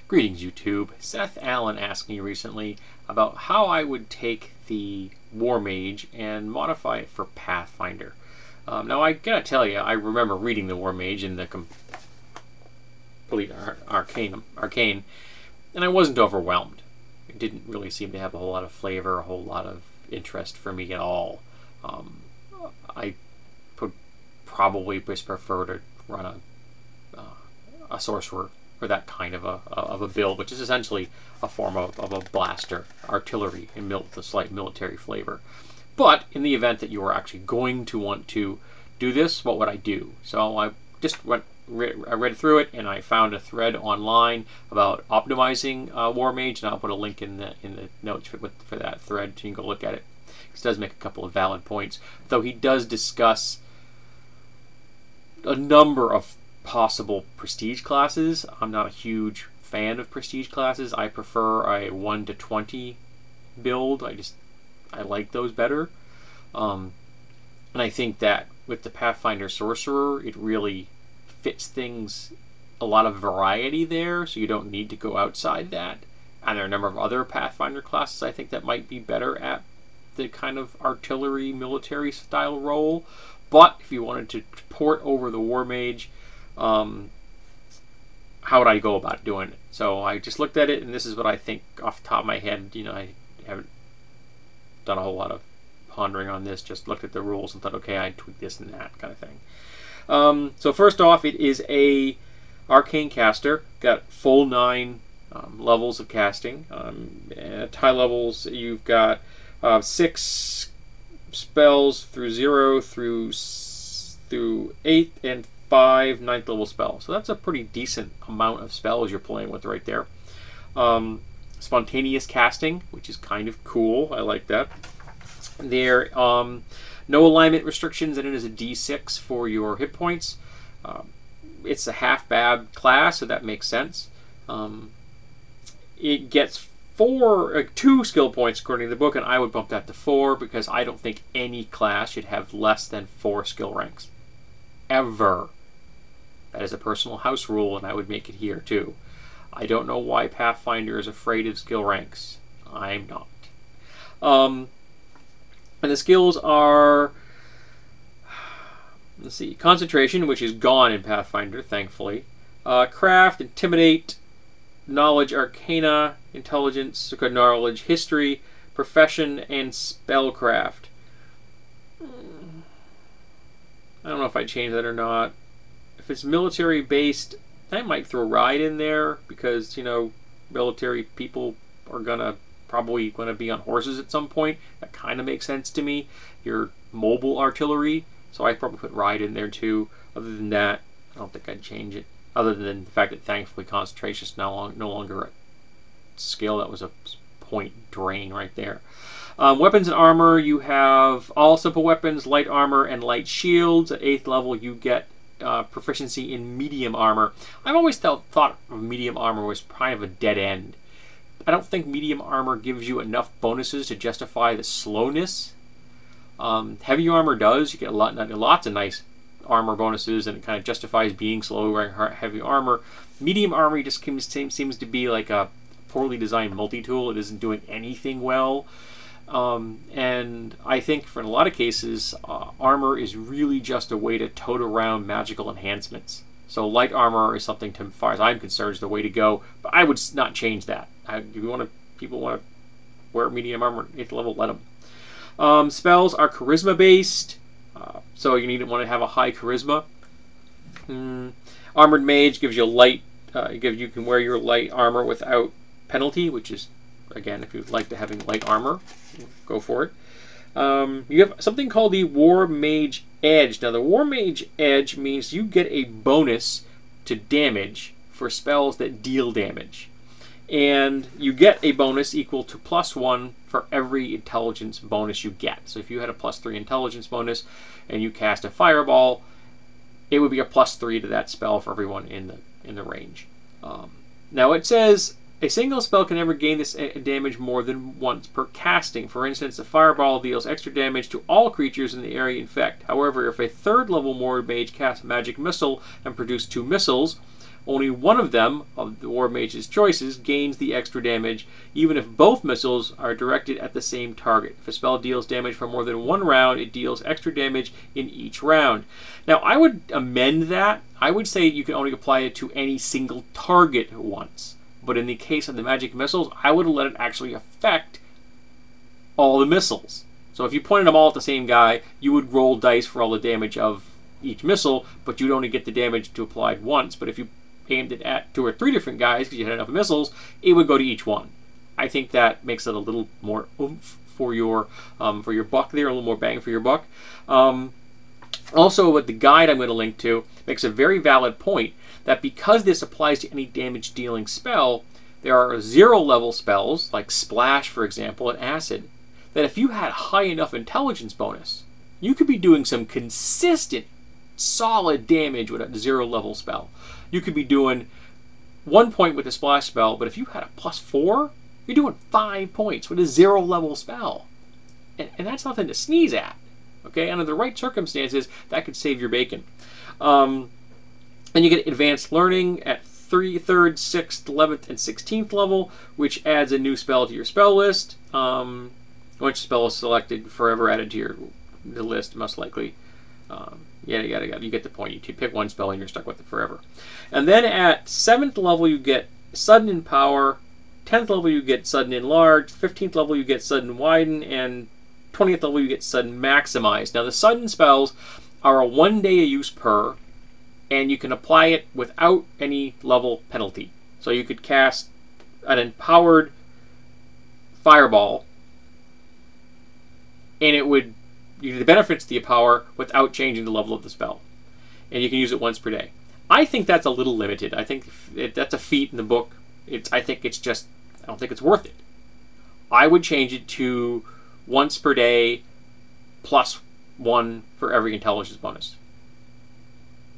Greetings, YouTube. Seth Allen asked me recently about how I would take the Warmage and modify it for Pathfinder. Now, I gotta tell you, I remember reading the Warmage in the complete arcane, and I wasn't overwhelmed. It didn't really seem to have a whole lot of flavor, a whole lot of interest for me at all. I would probably just prefer to run a sorcerer for that kind of a build, which is essentially a form of a blaster, artillery, and with a slight military flavor. But in the event that you are actually going to want to do this, what would I do? So I just I read through it, and I found a thread online about optimizing Warmage, and I'll put a link in the notes for that thread, so you can go look at it. He does make a couple of valid points, though he does discuss a number of possible prestige classes. I'm not a huge fan of prestige classes. I prefer a 1 to 20 build. I like those better. And I think that with the Pathfinder Sorcerer, it really fits things, a lot of variety there, so you don't need to go outside that. And there are a number of other Pathfinder classes I think that might be better at the kind of artillery military style role. But if you wanted to port over the Warmage, how would I go about doing it? So I just looked at it, and this is what I think off the top of my head. You know, I haven't done a whole lot of pondering on this, just looked at the rules and thought, okay, I'd tweak this and that kind of thing. So first off, it is a arcane caster, got full 9 levels of casting. At high levels, you've got 6 spells through 0 through 8, and 5 9th level spells. So that's a pretty decent amount of spells you're playing with right there. Spontaneous casting, which is kind of cool. I like that. There no alignment restrictions, and it is a D6 for your hit points. It's a half-bab class, so that makes sense. It gets 2 skill points according to the book, and I would bump that to 4 because I don't think any class should have less than 4 skill ranks. Ever. That is a personal house rule, and I would make it here too. I don't know why Pathfinder is afraid of skill ranks. I'm not. And the skills are, let's see, concentration, which is gone in Pathfinder, thankfully. Craft, intimidate, knowledge, arcana, intelligence, knowledge, history, profession, and spellcraft. I don't know if I change that or not. If it's military based, I might throw ride in there because, you know, military people are probably gonna be on horses at some point. That kind of makes sense to me. You're mobile artillery, so I'd probably put ride in there too. Other than that, I don't think I'd change it. Other than the fact that thankfully concentration is no longer a skill. That was a point drain right there. Weapons and armor, you have all simple weapons, light armor, and light shields. At 8th level, you get proficiency in medium armor. I've always thought of medium armor was kind of a dead end. I don't think medium armor gives you enough bonuses to justify the slowness. Heavy armor does. You get lots of nice armor bonuses, and it kind of justifies being slow wearing heavy armor. Medium armor just seems to be like a poorly designed multi-tool. It isn't doing anything well. And I think for in a lot of cases, armor is really just a way to tote around magical enhancements. So light armor is something, as far as I'm concerned, is the way to go. But I would not change that. If people want to wear medium armor at 8th level, let them. Spells are charisma based, so you want to have a high charisma. Armored mage gives you light. You can wear your light armor without penalty, which is, again, if you'd like to having light armor, go for it. You have something called the Warmage Edge. Now, the Warmage Edge means you get a bonus to damage for spells that deal damage. And you get a bonus equal to +1 for every intelligence bonus you get. So if you had a +3 intelligence bonus and you cast a fireball, it would be a +3 to that spell for everyone in the range. Now, it says a single spell can never gain this damage more than once per casting. For instance, a fireball deals extra damage to all creatures in the area infect. However, if a 3rd level Warmage casts a magic missile and produces 2 missiles, only one of them, of the Warmage's choices, gains the extra damage, even if both missiles are directed at the same target. If a spell deals damage for more than one round, it deals extra damage in each round. Now, I would amend that. I would say you can only apply it to any single target once. But in the case of the magic missiles, I would let it actually affect all the missiles. So if you pointed them all at the same guy, you would roll dice for all the damage of each missile, but you'd only get the damage to applied once. But if you aimed it at 2 or 3 different guys because you had enough missiles, it would go to each one. I think that makes it a little more oomph for your buck there, a little more bang for your buck. Also, with the guide I'm going to link to, makes a very valid point that because this applies to any damage-dealing spell, there are 0-level spells, like Splash, for example, and Acid, that if you had high enough intelligence bonus, you could be doing some consistent, solid damage with a 0-level spell. You could be doing 1 point with a Splash spell, but if you had a +4, you're doing 5 points with a 0-level spell. And that's nothing to sneeze at. Okay, under the right circumstances, that could save your bacon. And you get advanced learning at 3rd, 6th, 11th, and 16th level, which adds a new spell to your spell list. Once your spell is selected, forever added to the list, most likely. Yada, yada, yada. You get the point. You pick one spell and you're stuck with it forever. And then at 7th level, you get Sudden Empower. 10th level, you get Sudden Enlarge. 15th level, you get Sudden Widen. And 20th level, you get Sudden Maximize. Now, the sudden spells are a 1 day a use per, and you can apply it without any level penalty. So you could cast an empowered fireball, and it would give you the benefits of the power without changing the level of the spell. And you can use it once per day. I think that's a little limited. I think that's a feat in the book. I think it's just, I don't think it's worth it. I would change it to once per day +1 for every intelligence bonus.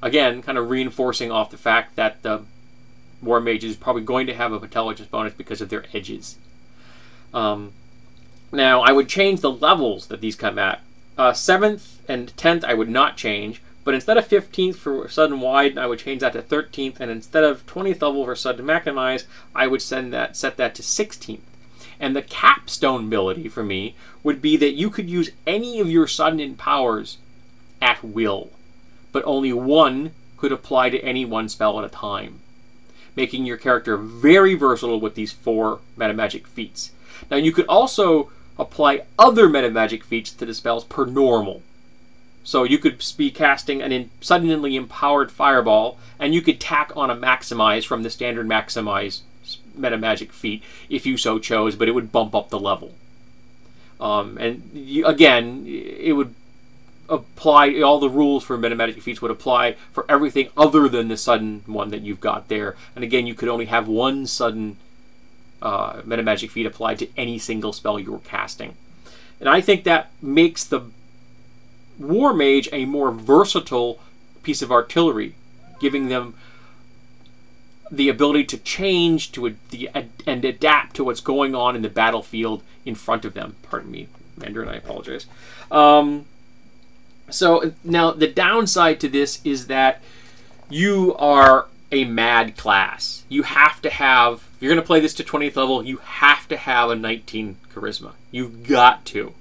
Again, kind of reinforcing off the fact that the War Mage is probably going to have an intelligence bonus because of their edges. Now, I would change the levels that these come at. 7th and 10th I would not change, but instead of 15th for Sudden Widen, I would change that to 13th, and instead of 20th level for Sudden Maximize, I would set that to 16th. And the capstone ability for me would be that you could use any of your sudden powers at will, but only one could apply to any one spell at a time, making your character very versatile with these 4 metamagic feats. Now, you could also apply other metamagic feats to the spells per normal. So you could be casting an suddenly empowered fireball, and you could tack on a maximize from the standard maximize metamagic feat if you so chose, but it would bump up the level. Again, it would apply, all the rules for metamagic feats would apply for everything other than the sudden one that you've got there. And again, you could only have one sudden metamagic feat applied to any single spell you were casting. And I think that makes the War Mage a more versatile piece of artillery, giving them the ability to change and adapt to what's going on in the battlefield in front of them. Pardon me, Mandarin, I apologize. So now the downside to this is that you are a mad class. You have to have, if you're going to play this to 20th level, you have to have a 19 charisma. You've got to.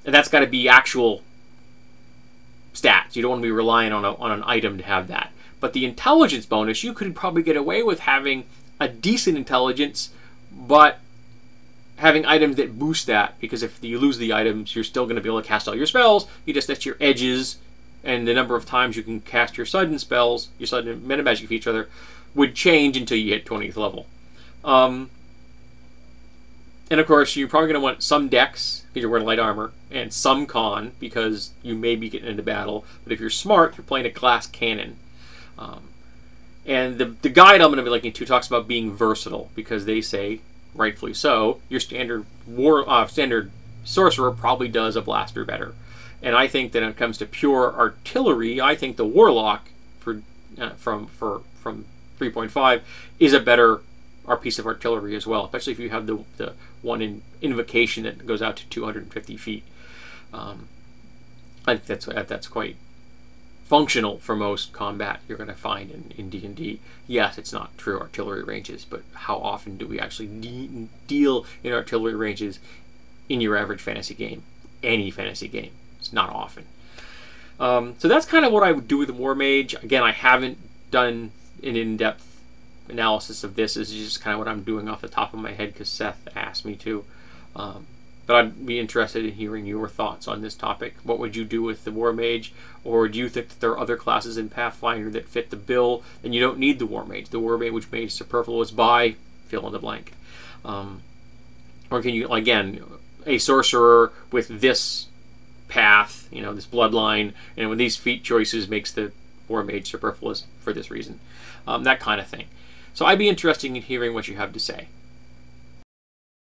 And that's got to be actual stats. You don't want to be relying on an item to have that. But the intelligence bonus, you could probably get away with having a decent intelligence, but having items that boost that, because if you lose the items, you're still going to be able to cast all your spells. That's your edges, and the number of times you can cast your sudden spells, your sudden metamagic feats rather, would change until you hit 20th level. And of course, you're probably going to want some dex, because you're wearing light armor, and some con, because you may be getting into battle. But if you're smart, you're playing a glass cannon. And the guide I'm going to be linking to talks about being versatile, because they say, rightfully so, your standard sorcerer probably does a blaster better. And I think that when it comes to pure artillery, I think the warlock from 3.5 is a better piece of artillery as well, especially if you have the one in invocation that goes out to 250 feet. I think that's quite functional for most combat you're going to find in D&D. Yes, it's not true artillery ranges, but how often do we actually deal in artillery ranges in your average fantasy game? Any fantasy game. It's not often. So that's kind of what I would do with the Warmage. Again, I haven't done an in-depth analysis of this. This is just kind of what I'm doing off the top of my head because Seth asked me to. But I'd be interested in hearing your thoughts on this topic. What would you do with the Warmage? Or do you think that there are other classes in Pathfinder that fit the bill and you don't need the Warmage? The Warmage which made superfluous by fill in the blank. Or can you, again, a sorcerer with this path, you know, this bloodline, and with these feat choices makes the Warmage superfluous for this reason. That kind of thing. So I'd be interested in hearing what you have to say.